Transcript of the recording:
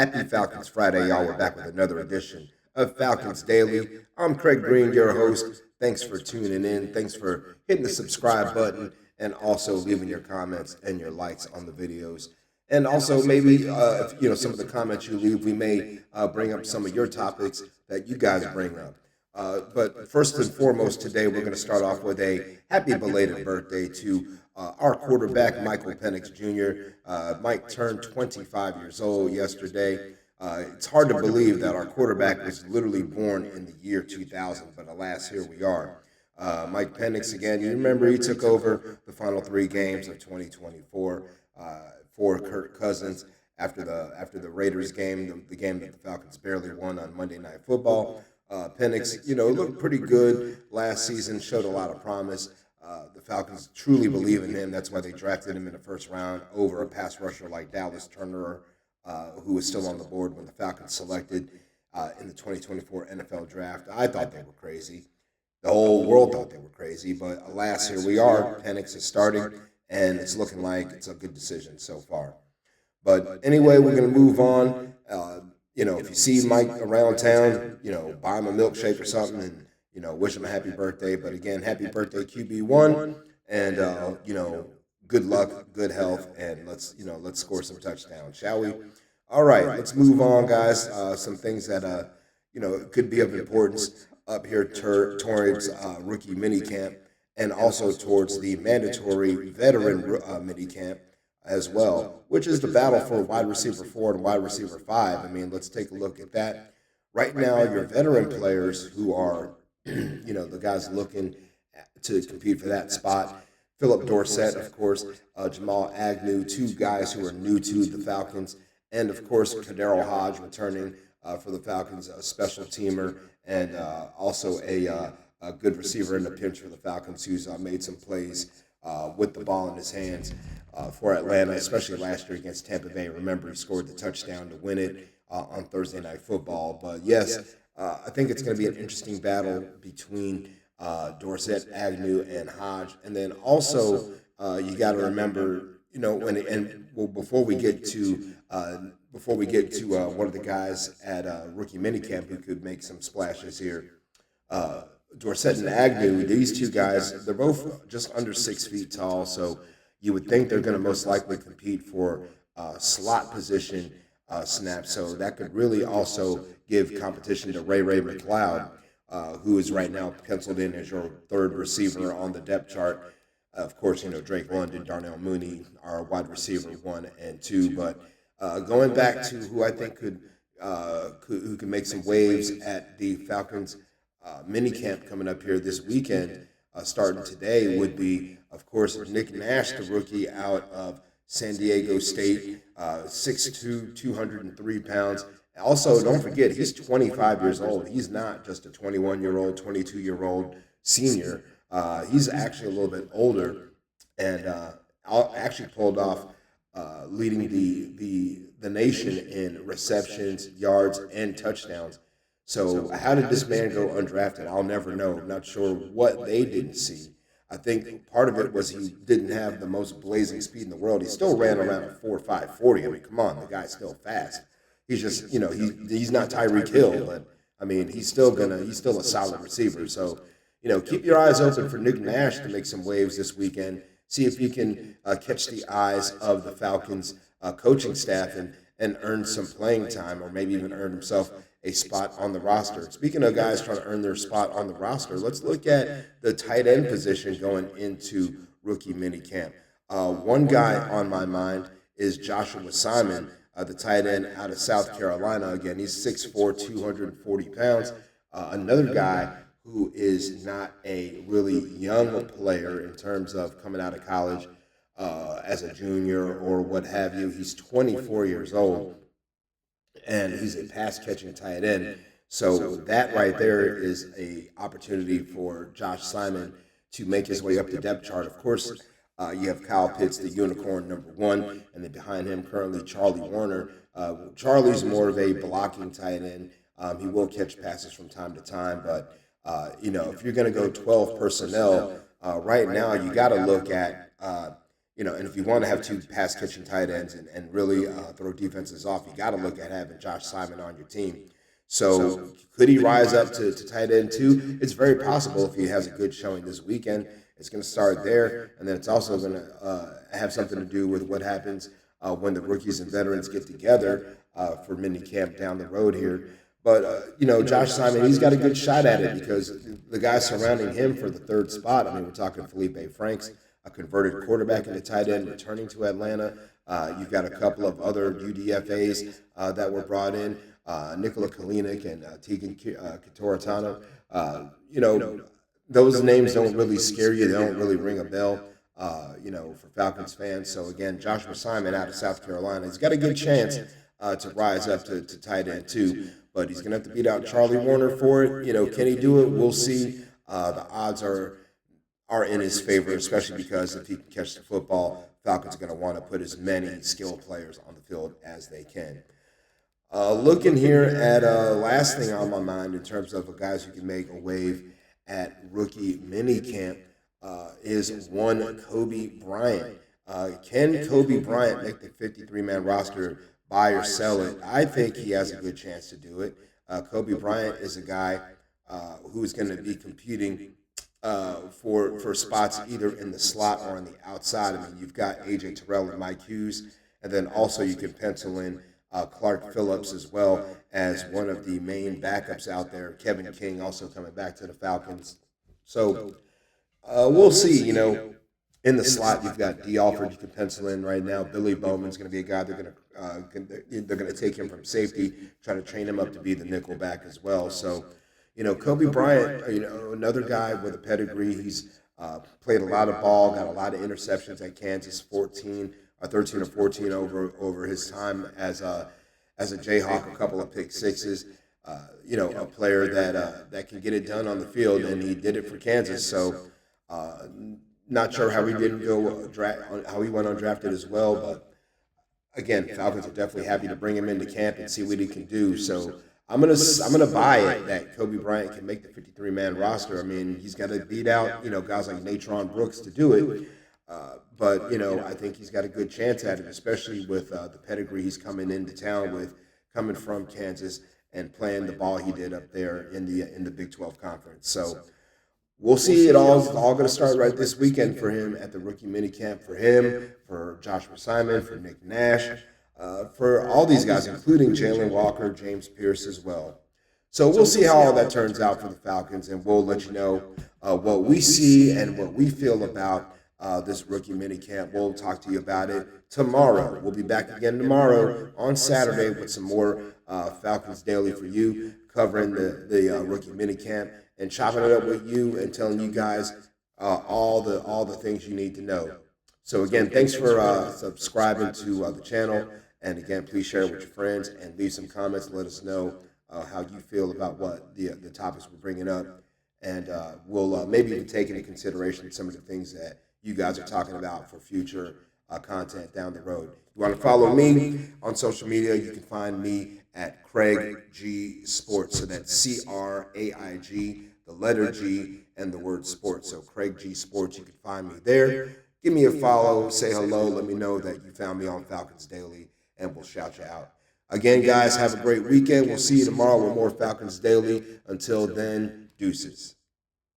Happy Falcons Friday, y'all. We're back with another edition of Falcons Daily. I'm Craig Green, your host. Thanks for tuning in. Thanks for hitting the subscribe button and also leaving your comments and your likes on the videos. And also, maybe if some of the comments you leave, we may bring up some of your topics that you guys bring up. But first and foremost, today we're going to start off with a happy belated birthday to our quarterback, Michael Penix Jr. Mike turned 25 years old yesterday. It's hard to believe that our quarterback was literally born in the year 2000, but alas, here we are. Mike Penix, again, you remember he took over the final three games of 2024 for Kirk Cousins after the Raiders game, the game that the Falcons barely won on Monday Night Football. Penix, looked pretty good last season, showed a lot of promise. The Falcons truly believe in him. That's why they drafted him in the first round over a pass rusher like Dallas Turner, who was still on the board when the Falcons selected in the 2024 NFL Draft. I thought they were crazy. The whole world thought they were crazy, but alas, here we are. Penix is starting, and it's looking like it's a good decision so far. But anyway, we're going to move on. If you see Mike around town, buy him a milkshake or something and, wish him a happy birthday. But again, happy birthday, QB1. And, good luck, good health, and let's score some touchdowns, shall we? All right, let's move on, guys. Some things that, could be of importance up here towards rookie minicamp and also towards the mandatory veteran minicamp as well, which is the battle for wide receiver 4 and wide receiver 5. I mean, let's take a look at that. Right now, your veteran players who are, the guys looking to compete for that spot, Philip Dorsett, of course, Jamal Agnew, two guys who are new to the Falcons, and, of course, Kadero Hodge returning for the Falcons, a special teamer, and also a good receiver in the pinch for the Falcons who's made some plays with the ball in his hands for Atlanta, especially last year against Tampa Bay. Remember, he scored the touchdown to win it on Thursday Night Football. But yes, I think it's going to be an interesting battle between Dorsett, Agnew, and Hodge. And then also, you got to remember, before we get to one of the guys at rookie minicamp who could make some splashes here. Dorsett and Agnew, these two guys, they're both just under 6 feet tall, so you would think they're going to most likely compete for slot position snaps. So that could really also give competition to Ray McLeod, who is right now penciled in as your third receiver on the depth chart. Of course, Drake London, Darnell Mooney are wide receiver 1 and 2. But going back to who I think who could make some waves at the Falcons minicamp coming up here this weekend, starting today, would be, of course, Nick Nash, the rookie out of San Diego State, 6'2", 203 pounds. Also, don't forget, he's 25 years old. He's not just a 21-year-old, 22-year-old senior. He's actually a little bit older, and actually pulled off leading the nation in receptions, yards, and touchdowns. So how did this man go undrafted? I'll never know. I'm not sure what they didn't see. I think part of it was he didn't have the most blazing speed in the world. He still ran around a 4.5 40. I mean, come on, the guy's still fast. He's just, he's not Tyreek Hill, but I mean, he's still a solid receiver. So, keep your eyes open for Nick Nash to make some waves this weekend. See if he can catch the eyes of the Falcons coaching staff and earn some playing time, or maybe even earn himself a spot on the roster. Speaking of guys trying to earn their spot on the roster, let's look at the tight end position going into rookie minicamp. One guy on my mind is Joshua Simon, the tight end out of South Carolina. Again, he's 6'4", 240 pounds. Another guy who is not a really young player in terms of coming out of college as a junior or what have you. He's 24 years old, and he's a pass-catching tight end. So that right there is a opportunity for Josh Simon to make his way up the depth chart. Of course, you have Kyle Pitts, the unicorn number 1, and then behind him currently Charlie Warner. Charlie's more of a blocking tight end. He will catch passes from time to time, but if you're going to go 12 personnel, right now you got to look at And if you want to have two pass catching tight ends and really throw defenses off, you got to look at having Josh Simon on your team. So could he rise up to tight end two? It's very possible if he has a good showing this weekend. It's going to start there, and then it's also going to have something to do with what happens when the rookies and veterans get together for mini camp down the road here. But, Josh Simon, he's got a good shot at it because the guys surrounding him for the third spot, I mean, we're talking Felipe Franks, a converted quarterback into tight end, returning to Atlanta. You've got a couple of other UDFAs that were brought in, Nikola Kalinick and Tegan Katoratano. Those names don't really scare you. They don't really ring a bell, for Falcons fans. So, again, Joshua Simon out of South Carolina, he's got a good chance to rise up to tight end too. But he's going to have to beat out Charlie Warner for it. Can he do it? We'll see. The odds are in his favor, especially because if he can catch the football, Falcons are going to want to put as many skilled players on the field as they can. Looking here at last thing on my mind in terms of guys who can make a wave at rookie minicamp is one Kobe Bryant. Can Kobe Bryant make the 53-man roster, buy or sell it? I think he has a good chance to do it. Kobe Bryant is a guy who's going to be competing for spots either in the slot or on the outside. I mean, you've got A.J. Terrell and Mike Hughes, and then also you can pencil in Clark Phillips as well as one of the main backups out there. Kevin King also coming back to the Falcons. So we'll see, In the slot, you've got D. Alford you can pencil in right now. Billy Bowman's going to be a guy they're going to take him from safety, try to train him up to be the nickel back as well. So, Kobe Bryant, another guy with a pedigree. He's played a lot of ball, got a lot of interceptions at Kansas, 13 or 14 over his time as a Jayhawk, a couple of pick sixes. A player that can get it done on the field, and he did it for Kansas. So. Not sure how he didn't go how he went undrafted as well, but again, Falcons are definitely happy to bring him into camp and see what he can do. So I'm gonna buy it that Kobe Bryant can make the 53-man roster. I mean, he's got to beat out guys like Natron Brooks to do it, but I think he's got a good chance at it, especially with the pedigree he's coming into town with, coming from Kansas and playing the ball he did up there in the Big 12 conference. So. We'll see. It's all going to start right this weekend for him at the rookie minicamp for him, for Joshua Simon, for Nick Nash, for all these guys, including Jalen Walker, James Pierce as well. So we'll see how all that turns out for the Falcons, and we'll let you know what we see and what we feel about this rookie minicamp. We'll talk to you about it tomorrow. We'll be back again tomorrow on Saturday with some more Falcons Daily for you, covering the rookie minicamp and chopping it up with you and telling you guys all the things you need to know. So again, thanks for subscribing to the channel, and again, please share it with your friends and leave some comments and let us know how you feel about what the topics we're bringing up, and we'll maybe even take into consideration some of the things that you guys are talking about for future content down the road. If you want to follow me on social media, you can find me at Craig G Sports. So that's CRAIG, the letter G, and the word sports. So Craig G Sports, you can find me there. Give me a follow, say hello, let me know that you found me on Falcons Daily, and we'll shout you out. Again, guys, have a great weekend. We'll see you tomorrow with more Falcons Daily. Until then, deuces.